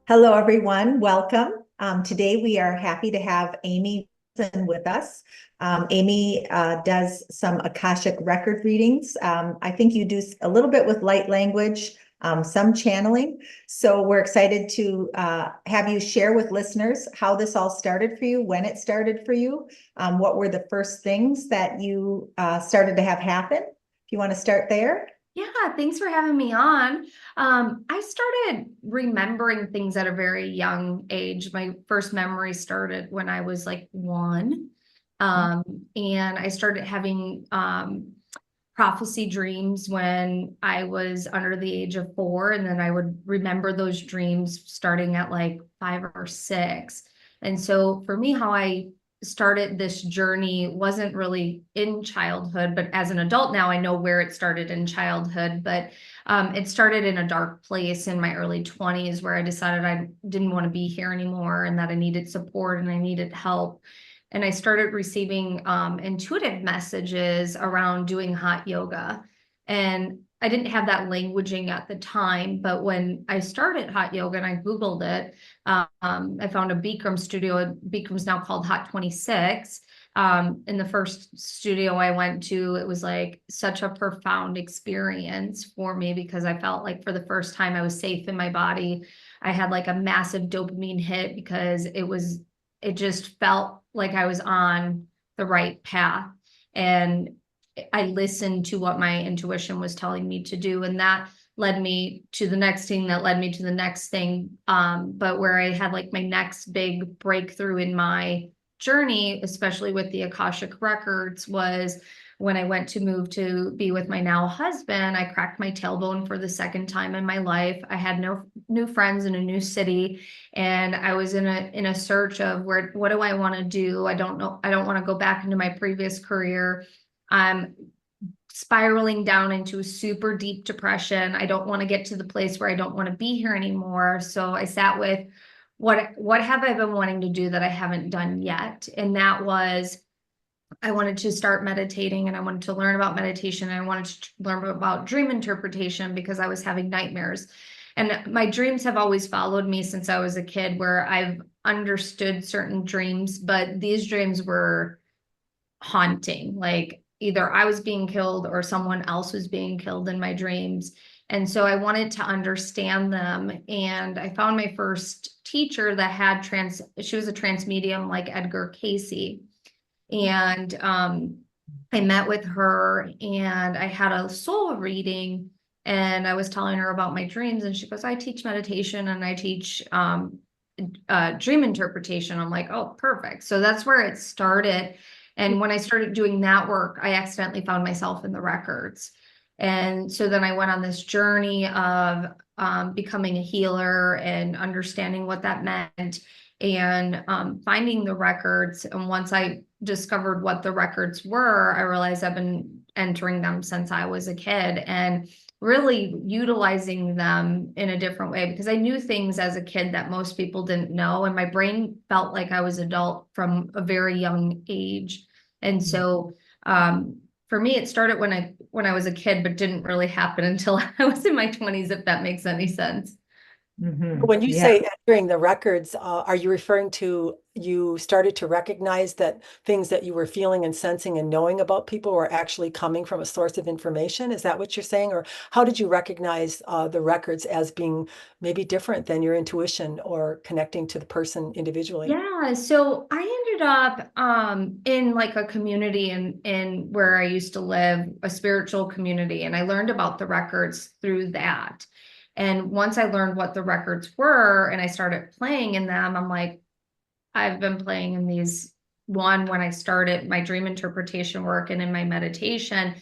Hello, everyone. Welcome. Today we are happy to have Amy Robeson with us. Amy does some Akashic Record readings. I think you do a little bit with light language, some channeling. So we're excited to have you share with listeners how this all started for you, when it started for you, what were the first things that you started to have happen. If you want to start there. Yeah, thanks for having me on. I started remembering things at a very young age. My first memory started when I was like one. Um, and I started having prophecy dreams when I was under the age of 4. And then I would remember those dreams starting at like 5 or 6. And so for me, how I started this journey wasn't really in childhood, but as an adult now, I know where it started in childhood. But it started in a dark place in my early 20s where I decided I didn't want to be here anymore and that I needed support and I needed help. And I started receiving intuitive messages around doing hot yoga. And I didn't have that languaging at the time, but when I started hot yoga and I Googled it, I found a Bikram studio. Bikram's now called Hot 26. In the first studio I went to, it was like such a profound experience for me because I felt like for the first time I was safe in my body. I had like a massive dopamine hit because it just felt like I was on the right path. And I listened to what my intuition was telling me to do. And that led me to the next thing that led me to the next thing. But where I had like my next big breakthrough in my journey, especially with the Akashic Records, was when I went to move to be with my now husband. I cracked my tailbone for the second time in my life. I had no new friends in a new city, and I was in a search of what do I want to do? I don't know. I don't want to go back into my previous career. I'm spiraling down into a super deep depression. I don't want to get to the place where I don't want to be here anymore. So I sat with what have I been wanting to do that I haven't done yet? And that was I wanted to start meditating and I wanted to learn about meditation. And I wanted to learn about dream interpretation because I was having nightmares. And my dreams have always followed me since I was a kid, where I've understood certain dreams, but these dreams were haunting. Like either I was being killed or someone else was being killed in my dreams. And so I wanted to understand them. And I found my first teacher that had she was a trance medium like Edgar Casey. And I met with her and I had a soul reading and I was telling her about my dreams. And she goes, I teach meditation and I teach dream interpretation. I'm like, oh, perfect. So that's where it started. And when I started doing that work, I accidentally found myself in the records. And so then I went on this journey of becoming a healer and understanding what that meant and finding the records. And once I discovered what the records were, I realized I've been entering them since I was a kid and really utilizing them in a different way because I knew things as a kid that most people didn't know. And my brain felt like I was adult from a very young age. And so for me, it started when I was a kid, but didn't really happen until I was in my 20s, if that makes any sense. When you Yeah. say entering the records, are you referring to you started to recognize that things that you were feeling and sensing and knowing about people were actually coming from a source of information? Is that what you're saying? Or how did you recognize the records as being maybe different than your intuition or connecting to the person individually? Yeah, so I ended up in like a community in where I used to live, a spiritual community, and I learned about the records through that. And once I learned what the records were and I started playing in them, I'm like, I've been playing in these when I started my dream interpretation work and in my meditation.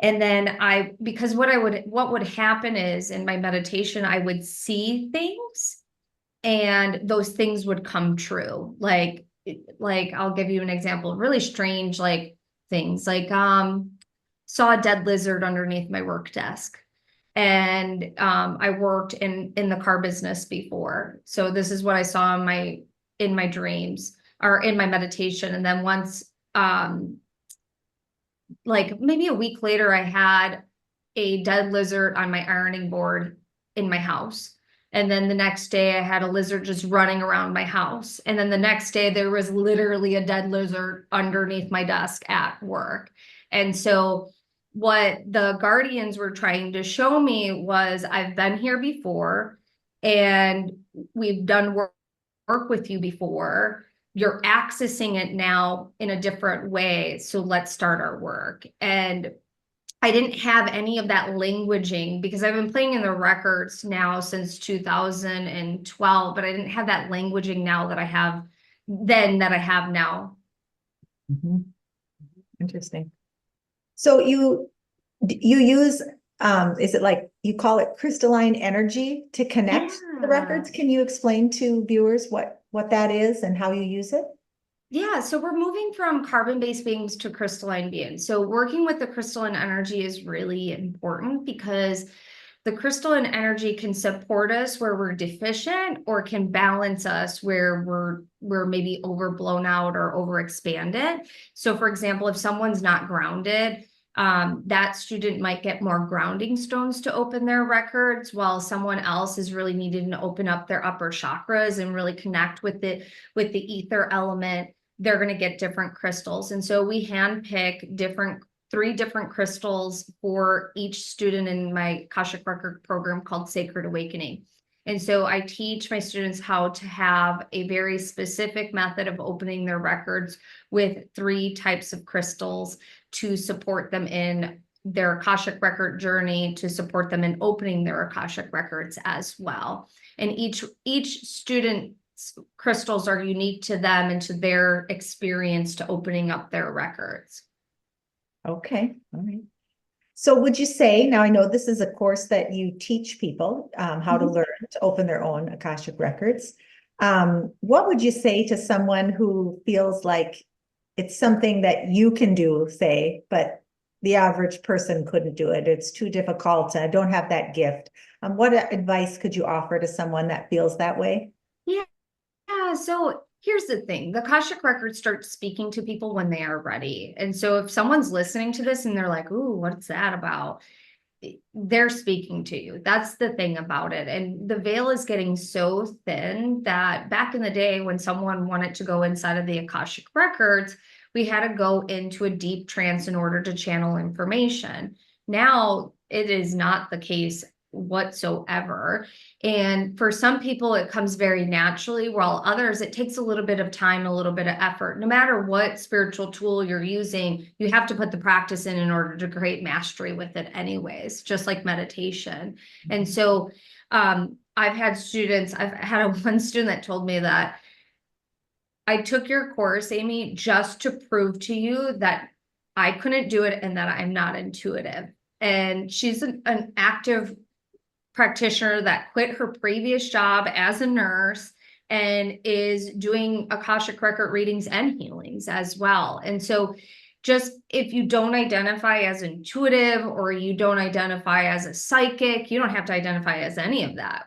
And then because what would happen is in my meditation, I would see things and those things would come true. Like I'll give you an example, really strange like things like saw a dead lizard underneath my work desk. And I worked in the car business before. So this is what I saw in my dreams or in my meditation. And then once like maybe a week later, I had a dead lizard on my ironing board in my house. And then the next day I had a lizard just running around my house. And then the next day there was literally a dead lizard underneath my desk at work. And so what the guardians were trying to show me was, I've been here before and we've done work with you before. You're accessing it now in a different way. So let's start our work. And I didn't have any of that languaging because I've been playing in the records now since 2012, but I didn't have that languaging now that I have then that I have now. Mhm. Interesting. So you use, is it like you call it crystalline energy to connect the records? Can you explain to viewers what that is and how you use it? Yeah, so we're moving from carbon-based beings to crystalline beings. So working with the crystalline energy is really important because the crystalline energy can support us where we're deficient or can balance us where we're maybe overblown out or overexpanded. So for example, if someone's not grounded, that student might get more grounding stones to open their records, while someone else is really needing to open up their upper chakras and really connect with the ether element. They're going to get different crystals. And so we handpick three different crystals for each student in my Akashic Record program called Sacred Awakening. And so I teach my students how to have a very specific method of opening their records with 3 types of crystals to support them in their Akashic Record journey, to support them in opening their Akashic Records as well. And each student's crystals are unique to them and to their experience to opening up their records. Okay, all right. So would you say, now I know this is a course that you teach people how to learn to open their own Akashic records. What would you say to someone who feels like it's something that you can do, say, but the average person couldn't do it? It's too difficult. I don't have that gift. What advice could you offer to someone that feels that way? Yeah, so here's the thing. The Akashic Record starts speaking to people when they are ready. And so if someone's listening to this and they're like, ooh, what's that about? They're speaking to you. That's the thing about it. And the veil is getting so thin that back in the day when someone wanted to go inside of the Akashic Records, we had to go into a deep trance in order to channel information. Now it is not the case whatsoever. And for some people, it comes very naturally, while others, it takes a little bit of time, a little bit of effort. No matter what spiritual tool you're using, you have to put the practice in order to create mastery with it anyways, just like meditation. And so I've had one student that told me that I took your course, Amy, just to prove to you that I couldn't do it and that I'm not intuitive. And she's an active practitioner that quit her previous job as a nurse and is doing Akashic Record readings and healings as well. And so just if you don't identify as intuitive or you don't identify as a psychic, you don't have to identify as any of that.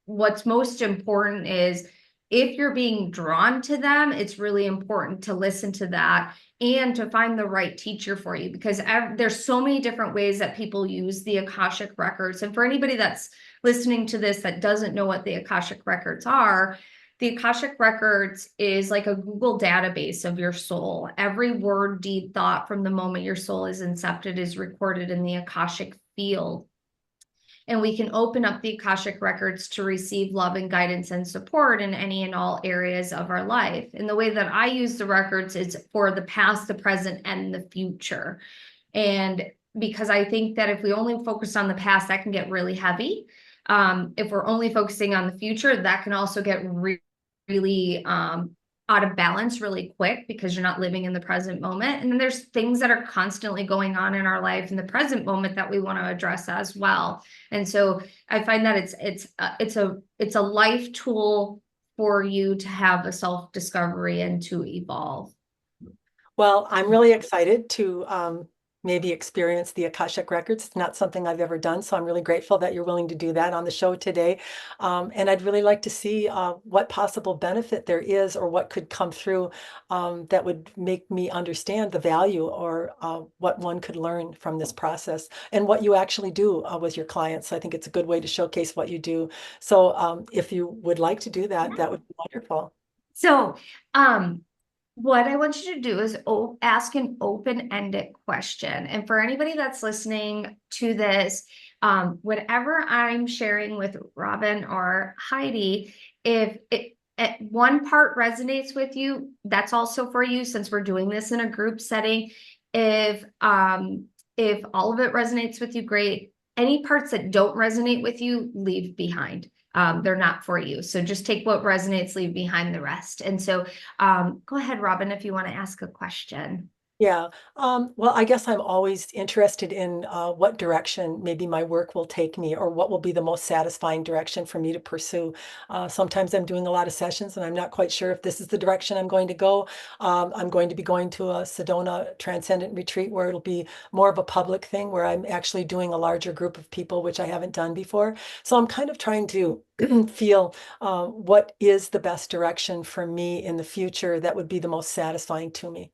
What's most important is if you're being drawn to them, it's really important to listen to that and to find the right teacher for you, because there's so many different ways that people use the Akashic Records. And for anybody that's listening to this that doesn't know what the Akashic Records are, the Akashic Records is like a Google database of your soul. Every word, deed, thought from the moment your soul is incepted is recorded in the Akashic field. And we can open up the Akashic Records to receive love and guidance and support in any and all areas of our life. And the way that I use the records is for the past, the present, and the future. And because I think that if we only focus on the past, that can get really heavy. If we're only focusing on the future, that can also get really out of balance really quick because you're not living in the present moment. And then there's things that are constantly going on in our life in the present moment that we want to address as well. And so I find that it's a life tool for you to have a self-discovery and to evolve. Well, I'm really excited to maybe experience the Akashic Records. It's not something I've ever done, so I'm really grateful that you're willing to do that on the show today. And I'd really like to see what possible benefit there is or what could come through that would make me understand the value or what one could learn from this process and what you actually do with your clients. So I think it's a good way to showcase what you do. So if you would like to do that, that would be wonderful. So, what I want you to do is ask an open-ended question. And for anybody that's listening to this, whatever I'm sharing with Robin or Heidi, if one part resonates with you, that's also for you, since we're doing this in a group setting. If all of it resonates with you, great. Any parts that don't resonate with you, leave behind. They're not for you. So just take what resonates, leave behind the rest. And so go ahead, Robin, if you want to ask a question. Yeah. Well, I guess I'm always interested in what direction maybe my work will take me or what will be the most satisfying direction for me to pursue. Sometimes I'm doing a lot of sessions and I'm not quite sure if this is the direction I'm going to go. I'm going to be going to a Sedona Transcendent Retreat where it'll be more of a public thing where I'm actually doing a larger group of people, which I haven't done before. So I'm kind of trying to feel what is the best direction for me in the future that would be the most satisfying to me.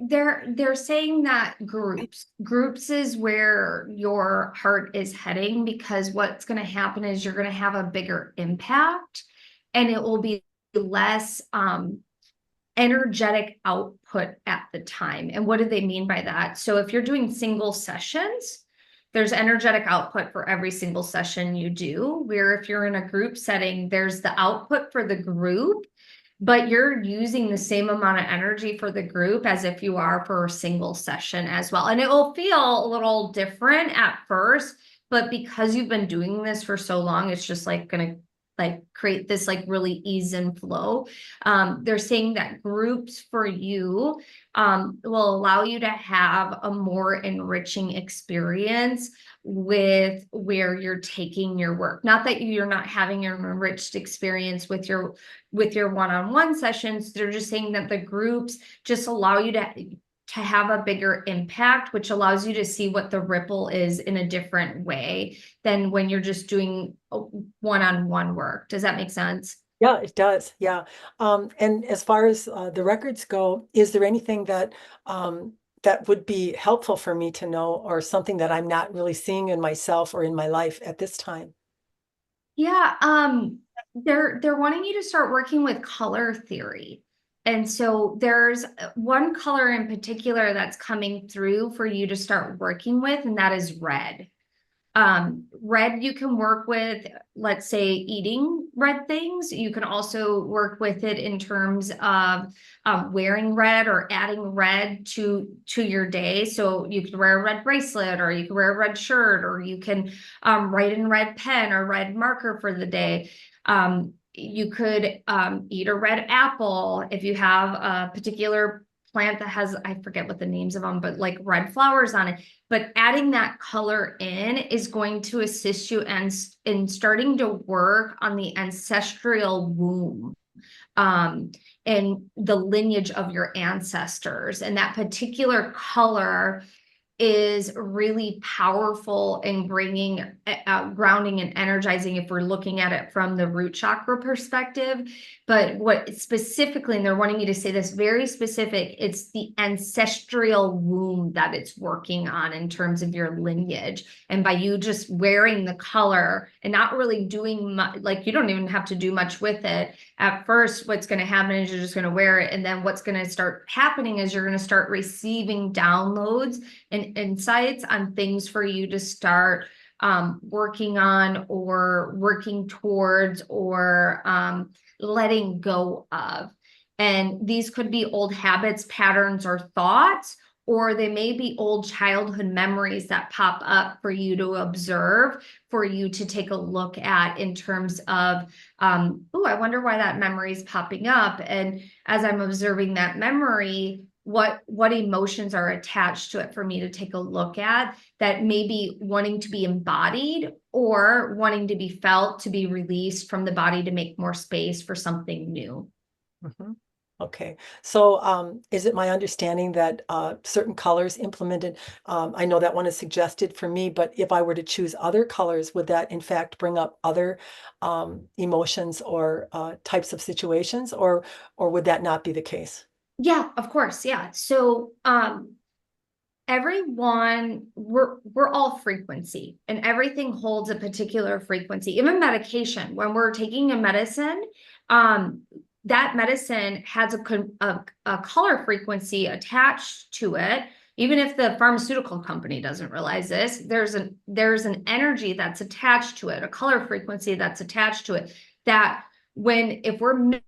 They're saying that groups is where your heart is heading, because what's going to happen is you're going to have a bigger impact and it will be less energetic output at the time. And what do they mean by that? So if you're doing single sessions, there's energetic output for every single session you do, where if you're in a group setting, there's the output for the group, but you're using the same amount of energy for the group as if you are for a single session as well. And it will feel a little different at first, but because you've been doing this for so long, it's just like going to like create this like really ease and flow. They're saying that groups for you will allow you to have a more enriching experience with where you're taking your work. Not that you're not having an enriched experience with your one-on-one sessions. They're just saying that the groups just allow you to have a bigger impact, which allows you to see what the ripple is in a different way than when you're just doing one-on-one work. Does that make sense? Yeah, it does. Yeah. And as far as the records go, is there anything that that would be helpful for me to know or something that I'm not really seeing in myself or in my life at this time? Yeah, they're wanting you to start working with color theory. And so there's one color in particular that's coming through for you to start working with, and that is red. Red you can work with, let's say, eating red things. You can also work with it in terms of wearing red or adding red to your day. So you could wear a red bracelet, or you can wear a red shirt, or you can write in red pen or red marker for the day. You could eat a red apple if you have a particular plant that has, I forget what the names of them, but like red flowers on it. But adding that color in is going to assist you in starting to work on the ancestral womb and the lineage of your ancestors. And that particular color is really powerful in bringing grounding and energizing if we're looking at it from the root chakra perspective. But what specifically, and they're wanting me to say this very specific, it's the ancestral womb that it's working on in terms of your lineage. And by you just wearing the color and not really doing much, like you don't even have to do much with it. At first, what's going to happen is you're just going to wear it. And then what's going to start happening is you're going to start receiving downloads and insights on things for you to start working on or working towards or letting go of. And these could be old habits, patterns, or thoughts, or they may be old childhood memories that pop up for you to observe, for you to take a look at in terms of, oh, I wonder why that memory is popping up. And as I'm observing that memory, what emotions are attached to it for me to take a look at that may be wanting to be embodied or wanting to be felt, to be released from the body to make more space for something new. Mm-hmm. Okay, so is it my understanding that certain colors implemented, I know that one is suggested for me, but if I were to choose other colors, would that in fact bring up other emotions or types of situations, or would that not be the case? Yeah, of course. Yeah. So, everyone, we're all frequency, and everything holds a particular frequency. Even medication, when we're taking a medicine, um that medicine has a color frequency attached to it. Even if the pharmaceutical company doesn't realize this, there's an energy that's attached to it, a color frequency that's attached to it, that if we're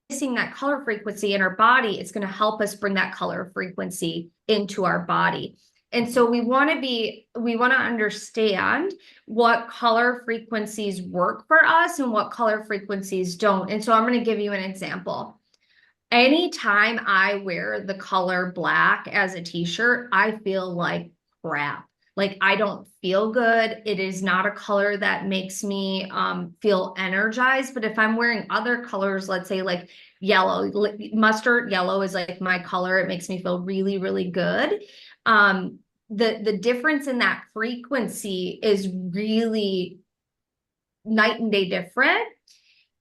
missing that color frequency in our body, it's going to help us bring that color frequency into our body. And so we want to understand what color frequencies work for us and what color frequencies don't. And so I'm going to give you an example. Anytime I wear the color black as a t-shirt, I feel like crap. Like, I don't feel good. It is not a color that makes me feel energized. But if I'm wearing other colors, let's say like yellow, mustard yellow is like my color. It makes me feel really, really good. The difference in that frequency is really night and day different.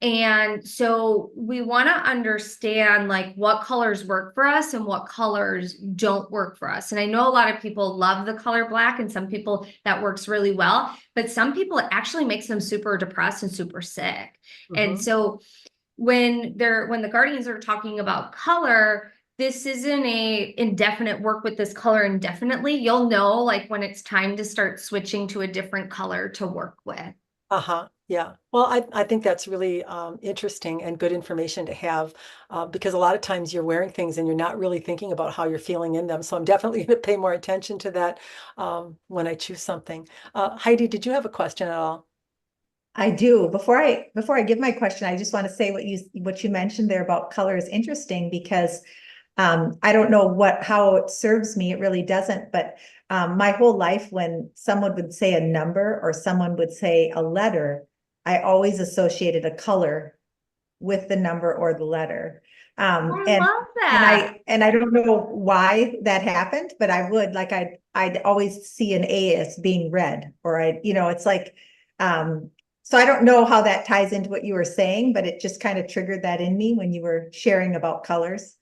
And so we want to understand like what colors work for us and what colors don't work for us. And I know a lot of people love the color black, and some people that works really well, but some people it actually makes them super depressed and super sick. And so when the guardians are talking about color, this isn't a indefinite work with this color indefinitely. You'll know like when it's time to start switching to a different color to work with. Uh-huh. Yeah. Well, I think that's really interesting and good information to have because a lot of times you're wearing things and you're not really thinking about how you're feeling in them. So I'm definitely going to pay more attention to that when I choose something. Heidi, did you have a question at all? I do. Before I give my question, I just want to say what you mentioned there about color is interesting because I don't know how it serves me. It really doesn't. But my whole life, when someone would say a number or someone would say a letter, I always associated a color with the number or the letter. I And love that. I don't know why that happened, but I would like I'd always see an A as being red, or it's like so I don't know how that ties into what you were saying, but it just kind of triggered that in me when you were sharing about colors.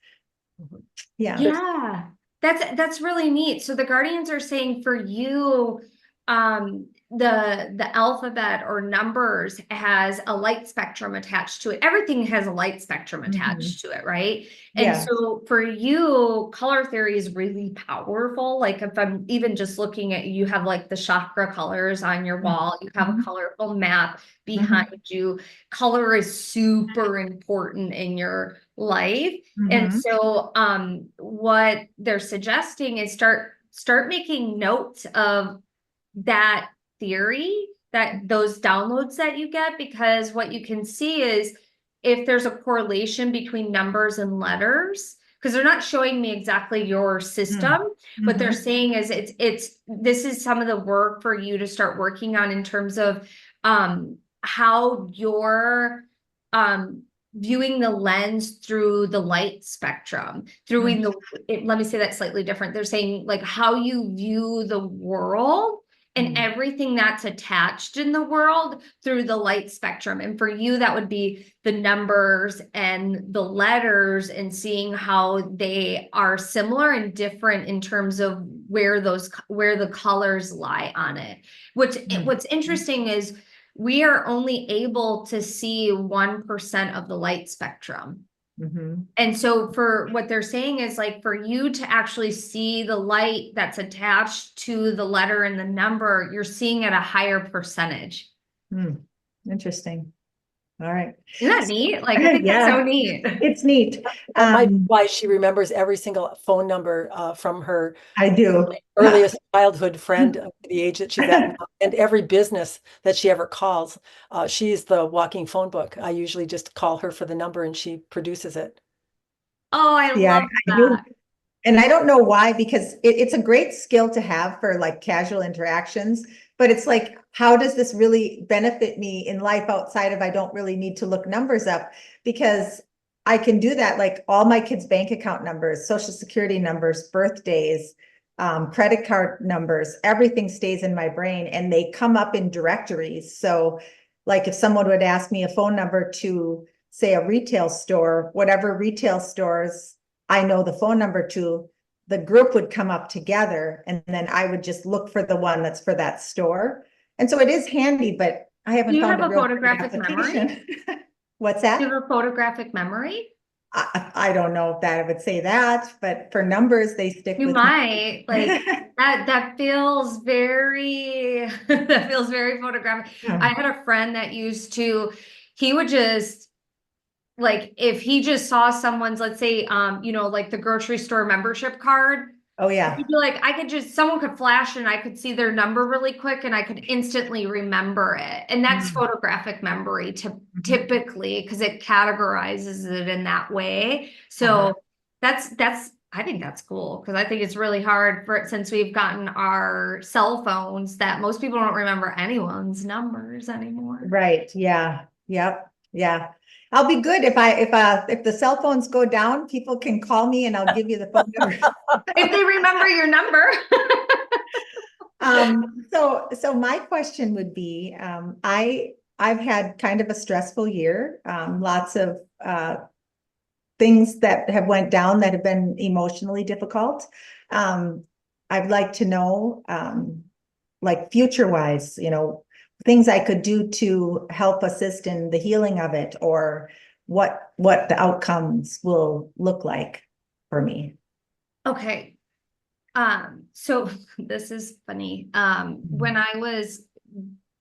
Mhm. Yeah. Yeah, that's really neat. So the guardians are saying for you, the alphabet or numbers has a light spectrum attached to it. Everything has a light spectrum Mhm. attached to it, right? And Yeah. so for you, color theory is really powerful. Like if I'm even just looking at you have like the chakra colors on your wall, you have a Mhm. colorful map Mhm. behind you. Color is super important in your life. And Mhm. so what they're suggesting is start making notes of that theory, that those downloads that you get, because what you can see is if there's a correlation between numbers and letters, because they're not showing me exactly your system. What they're Mhm. saying is this is some of the work for you to start working on in terms of how you're um viewing the lens through the light spectrum, Mhm. let me say that slightly different. They're saying like how you view the world and Mhm. everything that's attached in the world through the light spectrum. And for you, that would be the numbers and the letters, and seeing how they are similar and different in terms of where the colors lie on it. What's interesting is we are only able to see 1% of the light spectrum. Mhm. And so for what they're saying is like for you to actually see the light that's attached to the letter and the number, you're seeing at a higher percentage. Mhm. Interesting. All right. Isn't that neat? Like, I think that's Yeah, so neat. it's neat. That might be why she remembers every single phone number from her I do. earliest childhood friend to the age that she's at now, and every business that she ever calls. She's the walking phone book. I usually just call her for the number and she produces it. Oh, I Yeah, love I do. that. And I don't know why, because it's a great skill to have for like casual interactions, but it's like, how does this really benefit me in life outside of I don't really need to look numbers up? Because I can do that, like all my kids' bank account numbers, social security numbers, birthdays, credit card numbers, everything stays in my brain and they come up in directories. So like if someone would ask me a phone number to say a retail store, whatever retail stores I know the phone number to, the group would come up together and then I would just look for the one that's for that store. And so it is handy, but I haven't Do you found have a a real great photographic memory? application. What's Do that? you have a photographic memory? I don't know if that I would say that, but for numbers, they stick You with might, like, me. that feels very, that feels very photographic. I Yeah. had a friend that used to, he would just, like, if he just saw someone's, let's say, like the grocery store membership card, Oh, he'd yeah. be like, someone could flash and I could see their number really quick and I could instantly remember it. And that's Mm. photographic memory Mhm. typically, because it categorizes it in that way. So I think that's cool, because I think it's really hard since we've gotten our cell phones, that most people don't remember anyone's numbers anymore. Right. Yeah. Yep. Yeah. I'll be good if the cell phones go down, people can call me and I'll give you the phone number. If they remember your number. So my question would be, I've had kind of a stressful year, lots of things that have went down that have been emotionally difficult. I'd like to know, like future wise, things I could do to help assist in the healing of it, or what the outcomes will look like for me. Okay. So this is funny. When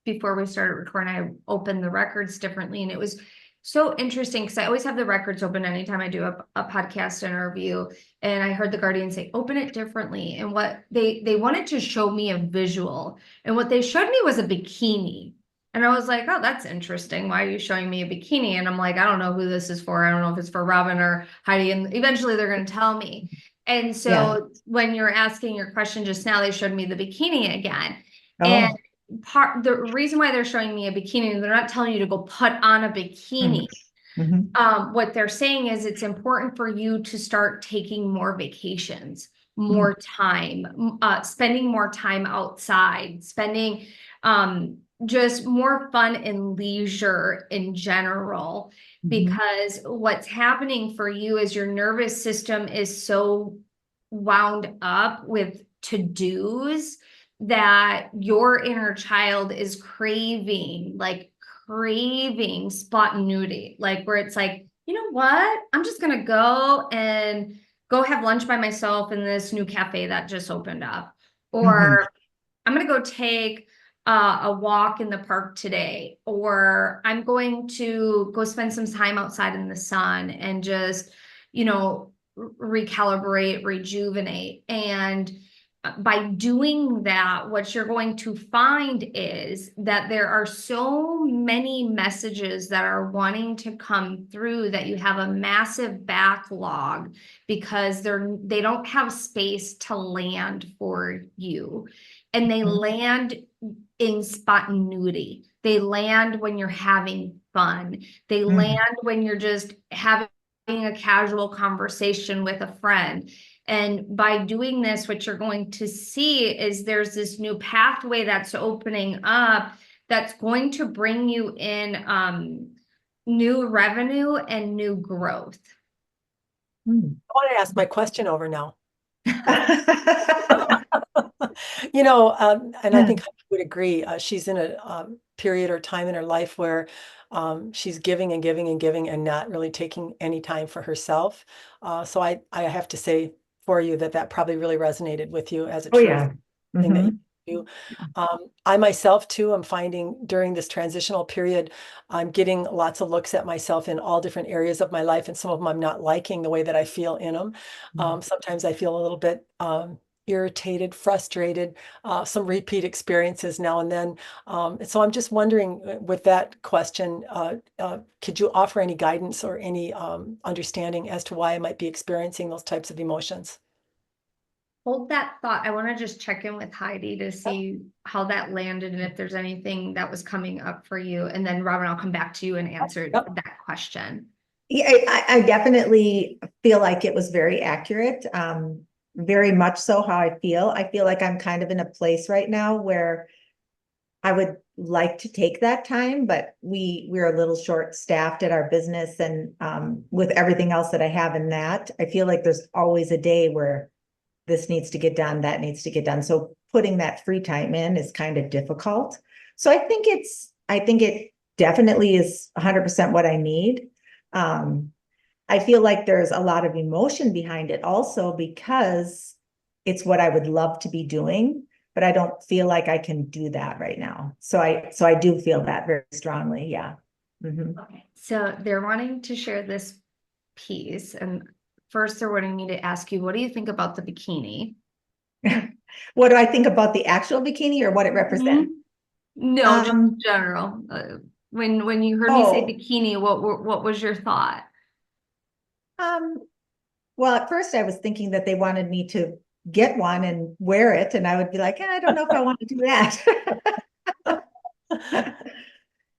before we started recording, I opened the records differently, and it was so interesting because I always have the records open anytime I do a podcast interview. And I heard the guardian say, open it differently. And what they wanted to show me a visual, and what they showed me was a bikini. And I was like, oh, that's interesting. Why are you showing me a bikini? And I'm like, I don't know who this is for. I don't know if it's for Robin or Heidi. And eventually they're going to tell me. And so Yeah. when you're asking your question just now, they showed me the bikini again. And Oh. the reason why they're showing me a bikini, they're not telling you to go put on a bikini. Mm-hmm. What they're saying is it's important for you to start taking more vacations, more time, spending more time outside, spending just more fun and leisure in general. Mm-hmm. Because what's happening for you is your nervous system is so wound up with to-dos that your inner child is craving spontaneity, like where it's like, you know what? I'm just gonna go have lunch by myself in this new cafe that just opened up. Or I'm gonna go take a walk in the park today, or I'm going to go spend some time outside in the sun and just, recalibrate, rejuvenate. And by doing that, what you're going to find is that there are so many messages that are wanting to come through that you have a massive backlog because they don't have space to land for you. And they land in spontaneity. They land when you're having fun. They land when you're just having a casual conversation with a friend. And by doing this, what you're going to see is there's this new pathway that's opening up that's going to bring you in new revenue and new growth. I want to ask my question over now. And I think I would agree. She's in a period or time in her life where she's giving and giving and giving and not really taking any time for herself. So I have to say for you that probably really resonated with you as a Oh, true yeah. thing that you do. I myself too am finding during this transitional period, I'm getting lots of looks at myself in all different areas of my life, and some of them I'm not liking the way that I feel in them. Sometimes I feel a little bit irritated, frustrated, some repeat experiences now and then. So I'm just wondering with that question, could you offer any guidance or any understanding as to why I might be experiencing those types of emotions? Hold that thought. I want to just check in with Heidi to see how that landed and if there's anything that was coming up for you. And then Robin, I'll come back to you and answer that question. Yeah, I definitely feel like it was very accurate. Very much so how I feel. I feel like I'm kind of in a place right now where I would like to take that time, but we're a little short staffed at our business, and with everything else that I have in that, I feel like there's always a day where this needs to get done, that needs to get done. So putting that free time in is kind of difficult. So I think it definitely is 100% what I need. I feel like there's a lot of emotion behind it also because it's what I would love to be doing, but I don't feel like I can do that right now. So I do feel that very strongly. Yeah. Mhm. Okay. So they're wanting to share this piece, and first they're wanting me to ask you, what do you think about the bikini? What do I think about the actual bikini or what it represents? No, just in Um, general. When you heard me say oh, bikini, what was your thought? um, well, at first I was thinking that they wanted me to get one and wear it, and I would be like, I don't know if I want to do that.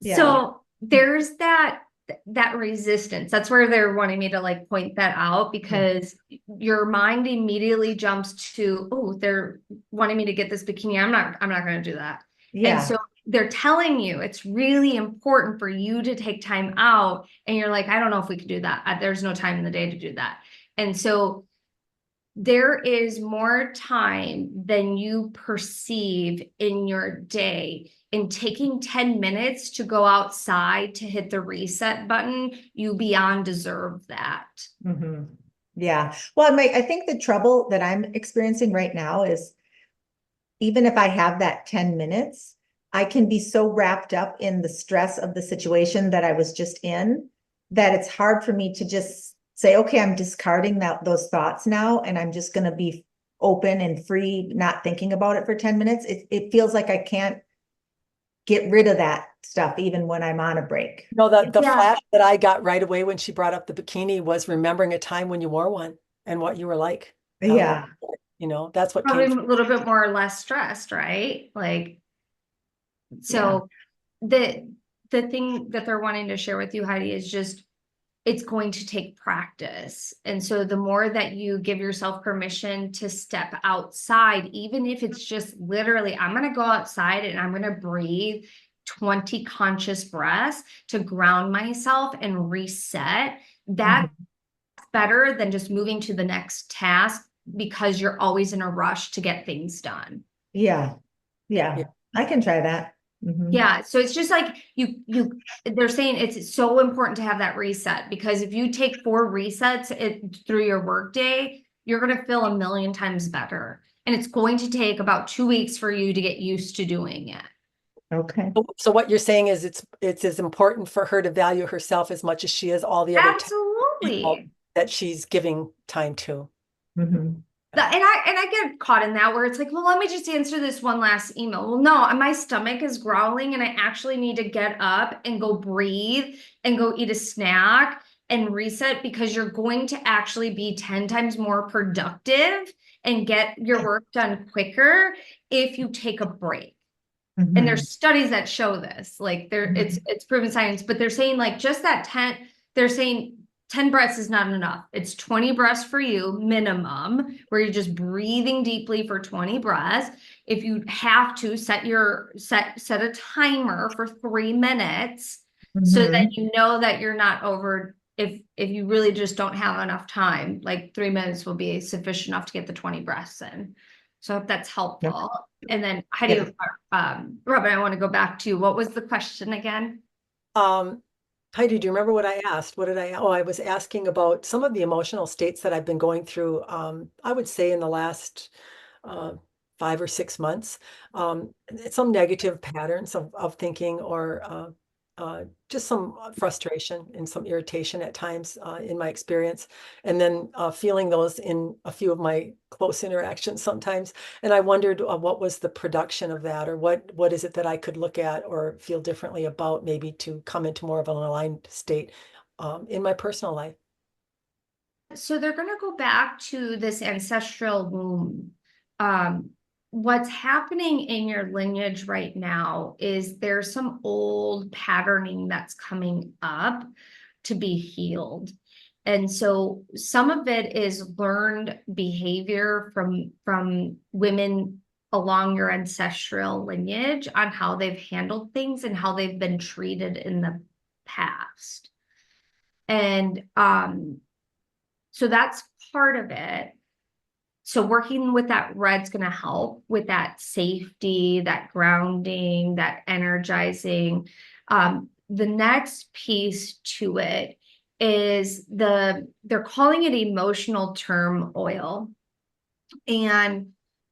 Yeah. So there's that resistance. That's where they're wanting me to like point that out, because your mind immediately jumps to, oh, they're wanting me to get this bikini. I'm not going to do that. And Yeah. so they're telling you it's really important for you to take time out, and you're like, I don't know if we could do that. There's no time in the day to do that. And so there is more time than you perceive in your day. In taking 10 minutes to go outside to hit the reset button, you beyond deserve that. Mhm. Yeah. Well, I think the trouble that I'm experiencing right now is even if I have that 10 minutes, I can be so wrapped up in the stress of the situation that I was just in that it's hard for me to just say, okay, I'm discarding those thoughts now, and I'm just going to be open and free, not thinking about it for 10 minutes. It feels like I can't get rid of that stuff even when I'm on a break. No, the Yeah. flash that I got right away when she brought up the bikini was remembering a time when you wore one and what you were like, how you, Yeah. that's what Probably came a through. little bit more or less stressed, right? Like, Yeah. so the thing that they're wanting to share with you, Heidi, is just it's going to take practice. And so the more that you give yourself permission to step outside, even if it's just literally, I'm going to go outside and I'm going to breathe 20 conscious breaths to ground myself and reset, that's Mhm. better than just moving to the next task because you're always in a rush to get things done. Yeah. Yeah. Yeah. I can try that. Mhm. Yeah, so it's just like they're saying it's so important to have that reset, because if you take 4 resets through your workday, you're going to feel a million times better. And it's going to take about 2 weeks for you to get used to doing it. Okay. So what you're saying is it's as important for her to value herself as much as she is all the other people Absolutely. that she's giving time to. Mhm. And I get caught in that where it's like, well, let me just answer this one last email. Well, no, my stomach is growling and I actually need to get up and go breathe and go eat a snack and reset, because you're going to actually be 10 times more productive and get your work done quicker if you take a break. And Mhm. there's studies that show this, like Mhm. it's proven science, but they're saying like just that 10, they're saying 10 breaths is not enough. It's 20 breaths for you minimum, where you're just breathing deeply for 20 breaths. If you have to set a timer for 3 minutes, so that Mhm. you know that you're not over. If you really just don't have enough time, like 3 minutes will be sufficient enough to get the 20 breaths in. So I hope that's Yep. helpful. And then how do Yep. you, Robin, I want to go back to, what was the question again? Um, Heidi, do you remember what I asked? Oh, I was asking about some of the emotional states that I've been going through, I would say in the last uh, 5 or 6 months. Some negative patterns of thinking, or just some frustration and some irritation at times in my experience. And then feeling those in a few of my close interactions sometimes. And I wondered what was the production of that, or what is it that I could look at or feel differently about, maybe to come into more of an aligned state in my personal life. So they're going to go back to this ancestral womb. Um, what's happening in your lineage right now is there's some old patterning that's coming up. to be healed. And so some of it is learned behavior from women along your ancestral lineage on how they've handled things and how they've been treated in the past. And so that's part of it. So working with that red's going to help with that safety, that grounding, that energizing. The next piece to it is they're calling it emotional term oil. And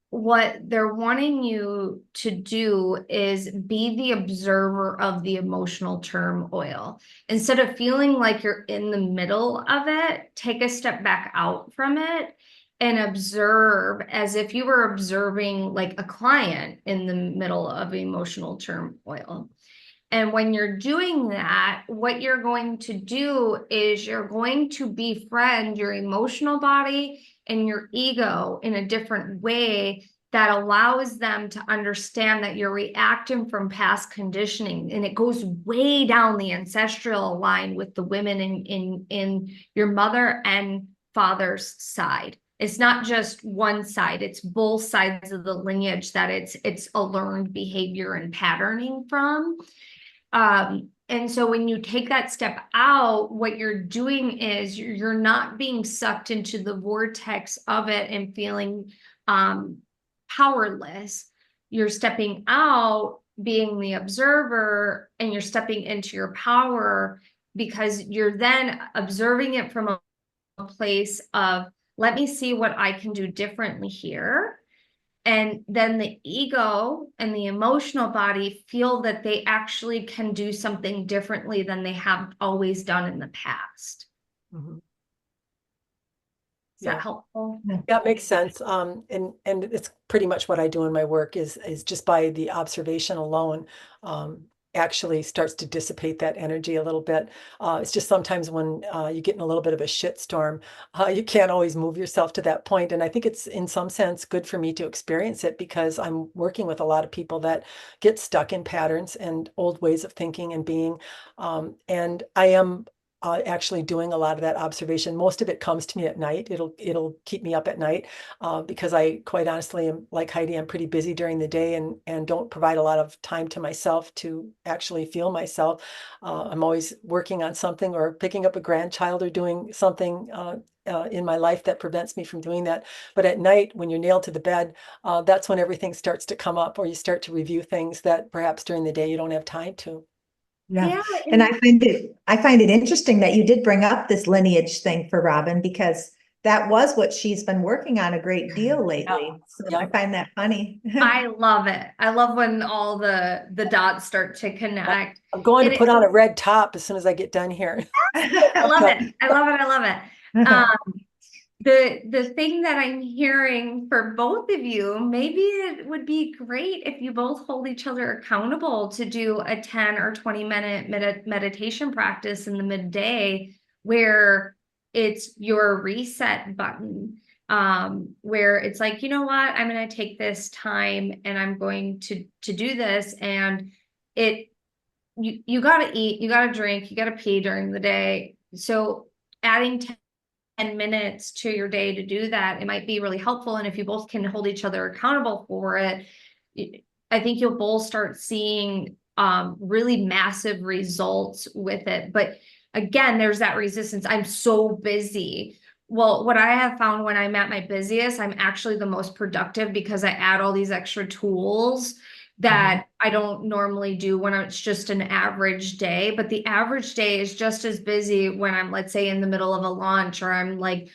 what they're wanting you to do is be the observer of the emotional term oil. Instead of feeling like you're in the middle of it, take a step back out from it and observe as if you were observing like a client in the middle of emotional term oil. And when you're doing that, what you're going to do is you're going to befriend your emotional body and your ego in a different way that allows them to understand that you're reacting from past conditioning. And it goes way down the ancestral line with the women in your mother and father's side. It's not just one side, it's both sides of the lineage that it's a learned behavior and patterning from. And so when you take that step out, what you're doing is you're not being sucked into the vortex of it and feeling powerless. You're stepping out, being the observer, and you're stepping into your power because you're then observing it from a place of, let me see what I can do differently here. And then the ego and the emotional body feel that they actually can do something differently than they have always done in the past. Mhm. Is that helpful? Yeah, it makes sense. And it's pretty much what I do in my work is just by the observation alone, actually starts to dissipate that energy a little bit. It's just sometimes when you get in a little bit of a shitstorm, you can't always move yourself to that point. And I think it's in some sense good for me to experience it because I'm working with a lot of people that get stuck in patterns and old ways of thinking and being. And I am actually doing a lot of that observation. Most of it comes to me at night. It'll keep me up at night because I quite honestly am like Heidi. I'm pretty busy during the day and don't provide a lot of time to myself to actually feel myself. I'm always working on something or picking up a grandchild or doing something in my life that prevents me from doing that. But at night, when you're nailed to the bed, that's when everything starts to come up, or you start to review things that perhaps during the day you don't have time to. Yeah. And I find it interesting that you did bring up this lineage thing for Robin, because that was what she's been working on a great deal lately. So I find that funny. I love it. I love when all the dots start to connect. I'm going to put on a red top as soon as I get done here. I love it. I love it. I love it. The thing that I'm hearing for both of you, maybe it would be great if you both hold each other accountable to do a 10 or 20-minute meditation practice in the midday where it's your reset button, where it's like, you know what, I'm going to take this time and I'm going to do this. And you got to eat, you got to drink, you got to pee during the day. So adding 10 minutes to your day to do that, it might be really helpful. And if you both can hold each other accountable for it, I think you'll both start seeing really massive results with it. But again, there's that resistance. I'm so busy. Well, what I have found when I'm at my busiest, I'm actually the most productive because I add all these extra tools that I don't normally do when it's just an average day. But the average day is just as busy when I'm, let's say, in the middle of a launch, or I'm like,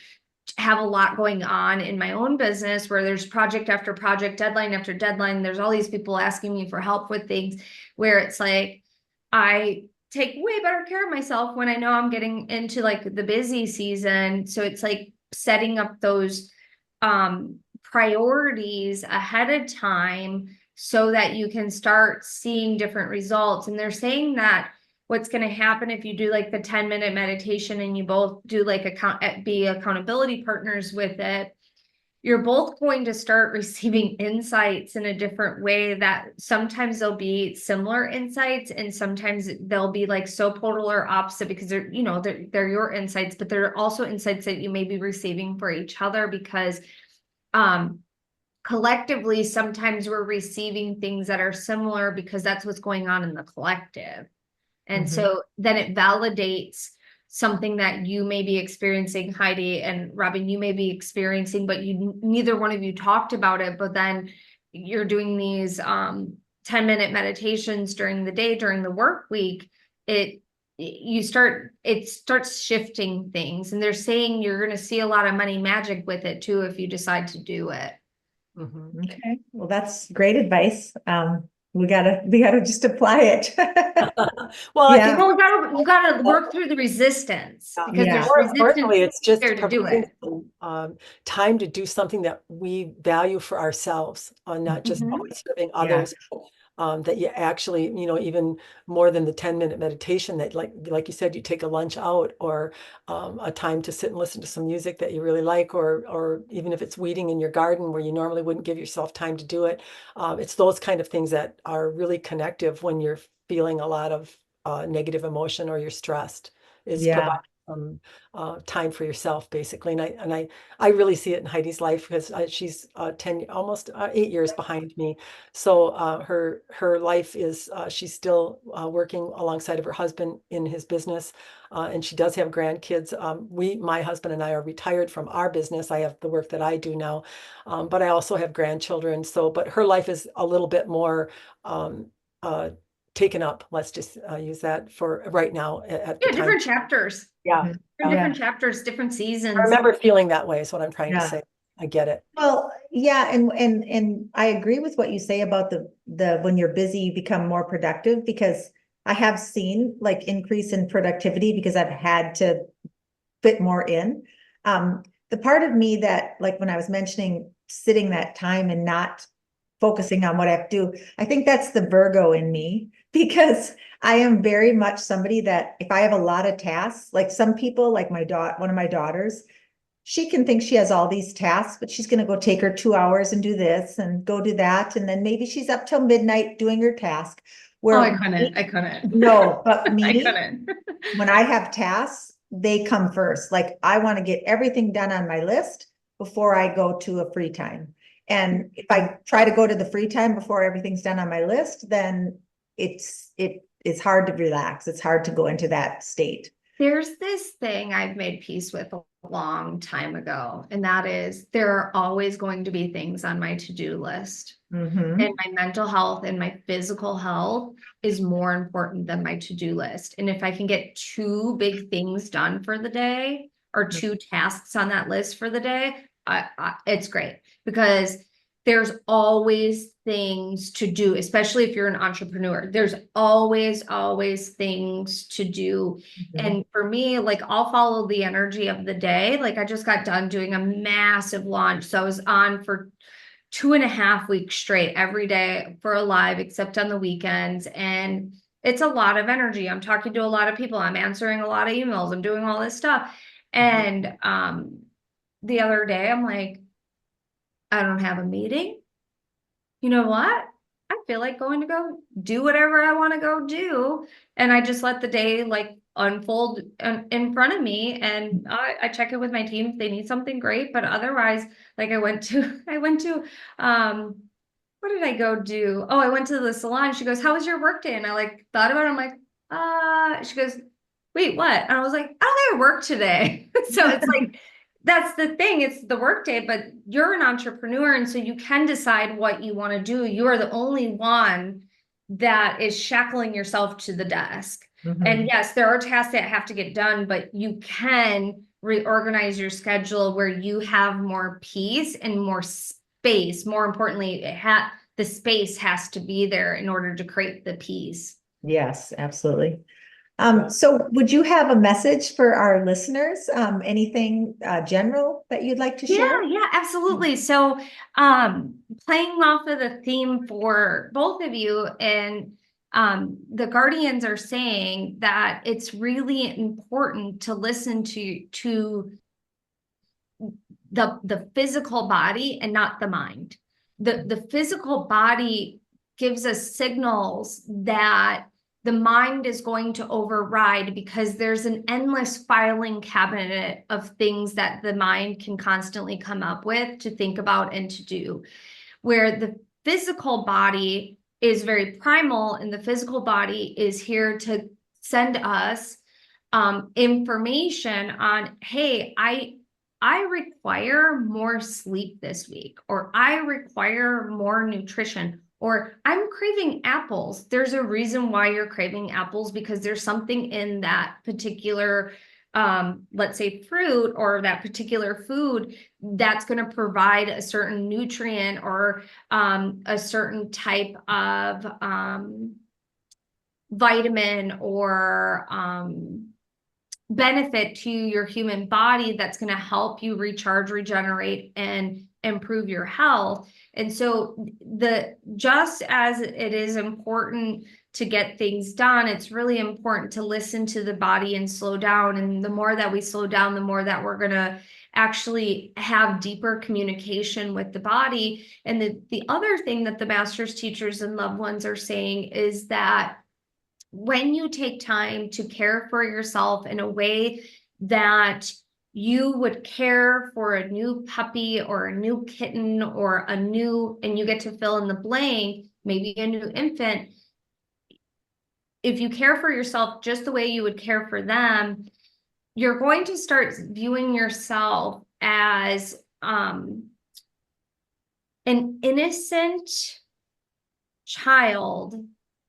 have a lot going on in my own business where there's project after project, deadline after deadline. There's all these people asking me for help with things where it's like, I take way better care of myself when I know I'm getting into like the busy season. So it's like setting up those priorities ahead of time so that you can start seeing different results. And they're saying that what's going to happen if you do like the 10-minute meditation and you both do like be accountability partners with it, you're both going to start receiving insights in a different way, that sometimes they'll be similar insights and sometimes they'll be like so polar or opposite, because they're, you know, they're your insights, but they're also insights that you may be receiving for each other, because collectively, sometimes we're receiving things that are similar because that's what's going on in the collective. And so then it validates something that you may be experiencing, Heidi and Robin, you may be experiencing, but neither one of you talked about it. But then you're doing these 10-minute meditations during the day, during the work week. It starts shifting things, and they're saying you're going to see a lot of money magic with it too if you decide to do it. Okay, well, that's great advice. We gotta just apply it. Well, I Yeah. think Well, you gotta work through the resistance, because Yeah. there's more resistance importantly, it's just there to do providing it. some, time to do something that we value for ourselves, not just always serving others. That you actually, you know, even more than the 10-minute meditation, that like you said, you take a lunch out, or a time to sit and listen to some music that you really like, or even if it's weeding in your garden where you normally wouldn't give yourself time to do it. It's those kind of things that are really connective when you're feeling a lot of negative emotion or you're stressed, is Yeah. providing some time for yourself, basically. And I really see it in Heidi's life, because she's almost 8 years behind me. So her life is, she's still working alongside of her husband in his business, and she does have grandkids. My husband and I are retired from our business. I have the work that I do now, but I also have grandchildren. So, but her life is a little bit more taken up. Let's just use that for right now at the Yeah, time. different chapters. Yeah. Different chapters, different seasons. I remember feeling that way, is what I'm trying to Yeah. say. I get it. Well, yeah, and I agree with what you say about the when you're busy, you become more productive, because I have seen like increase in productivity because I've had to fit more in. The part of me that, like when I was mentioning sitting that time and not focusing on what I have to do, I think that's the Virgo in me, because I am very much somebody that if I have a lot of tasks, like some people, like one of my daughters, she can think she has all these tasks, but she's going to go take her 2 hours and do this and go do that. And then maybe she's up till midnight doing her task. Where I couldn't. No, but me, I couldn't. when I have tasks, they come first. Like I want to get everything done on my list before I go to a free time. And if I try to go to the free time before everything's done on my list, then it's hard to relax. It's hard to go into that state. There's this thing I've made peace with a long time ago, and that is there are always going to be things on my to-do list. Mm-hmm. And my mental health and my physical health is more important than my to-do list. And if I can get 2 big things done for the day, or 2 tasks on that list for the day, it's great, because there's always things to do, especially if you're an entrepreneur. There's always things to do. Mm-hmm. And for me, like I'll follow the energy of the day. Like I just got done doing a massive launch. So I was on for 2.5 weeks straight every day for a live, except on the weekends. And it's a lot of energy. I'm talking to a lot of people. I'm answering a lot of emails. I'm doing all this stuff. And the other day I'm like, I don't have a meeting. You know what? I feel like going to go do whatever I want to go do. And I just let the day like unfold in front of me. And I check it with my team if they need something, great. But otherwise, like I went to, what did I go do? Oh, I went to the salon. She goes, how was your work day? And I like thought about it. I'm like, she goes, wait, what? And I was like, I don't have work today. So it's like, that's the thing. It's the work day, but you're an entrepreneur. And so you can decide what you want to do. You are the only one that is shackling yourself to the desk. And yes, there are tasks that have to get done, but you can reorganize your schedule where you have more peace and more space. More importantly, the space has to be there in order to create the peace. Yes, absolutely. So would you have a message for our listeners? Anything general that you'd like to share? Yeah, absolutely. So playing off of the theme for both of you, and the guardians are saying that it's really important to listen to the physical body and not the mind. The physical body gives us signals that the mind is going to override, because there's an endless filing cabinet of things that the mind can constantly come up with to think about and to do, where the physical body is very primal, and the physical body is here to send us information on, hey, I require more sleep this week, or I require more nutrition, or I'm craving apples. There's a reason why you're craving apples, because there's something in that particular, let's say, fruit or that particular food that's going to provide a certain nutrient or a certain type of vitamin or benefit to your human body that's going to help you recharge, regenerate, and improve your health. And so just as it is important to get things done, it's really important to listen to the body and slow down. And the more that we slow down, the more that we're going to actually have deeper communication with the body. And the other thing that the masters, teachers, and loved ones are saying is that when you take time to care for yourself in a way that you would care for a new puppy or a new kitten or and you get to fill in the blank, maybe a new infant, if you care for yourself just the way you would care for them, you're going to start viewing yourself as an innocent child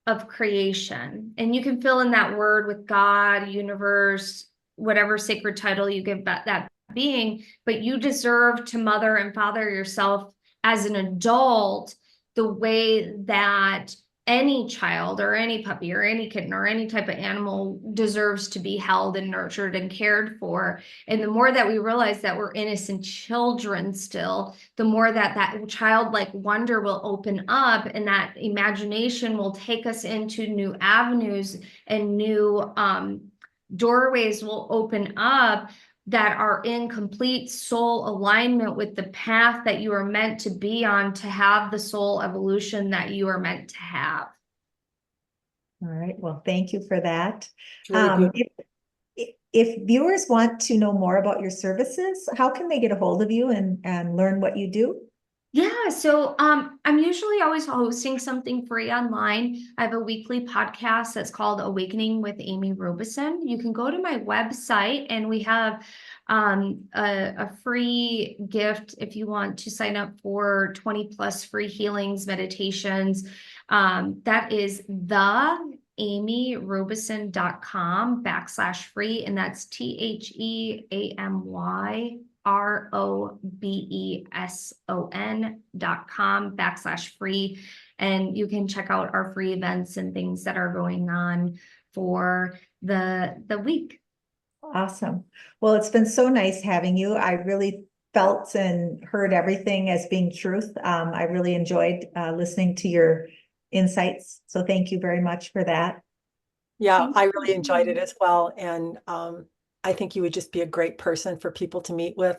of creation. And you can fill in that word with God, universe, whatever sacred title you give that being, but you deserve to mother and father yourself as an adult the way that any child or any puppy or any kitten or any type of animal deserves to be held and nurtured and cared for. And the more that we realize that we're innocent children still, the more that childlike wonder will open up, and that imagination will take us into new avenues, and new doorways will open up that are in complete soul alignment with the path that you are meant to be on, to have the soul evolution that you are meant to have. All right. Well, thank you for that. It's really beautiful. If viewers want to know more about your services, how can they get a hold of you and learn what you do? Yeah, so I'm usually always hosting something free online. I have a weekly podcast that's called Awakening with Amy Robeson. You can go to my website, and we have a free gift if you want to sign up for 20 plus free healings, meditations. That is theamyrobeson.com/free, and that's TheamyRobeson.com/free. And you can check out our free events and things that are going on for the week. Awesome. Well, it's been so nice having you. I really felt and heard everything as being truth. I really enjoyed listening to your insights. So thank you very much for that. Yeah, I really enjoyed it as well. And I think you would just be a great person for people to meet with.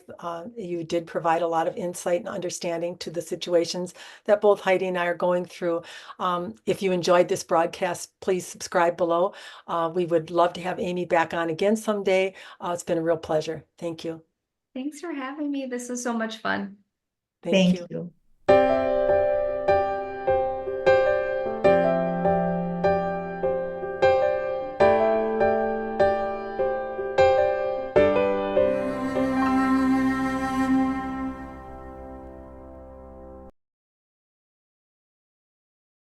You did provide a lot of insight and understanding to the situations that both Heidi and I are going through. If you enjoyed this broadcast, please subscribe below. We would love to have Amy back on again someday. It's been a real pleasure. Thank you. Thanks for having me. This was so much fun. Thank you. you.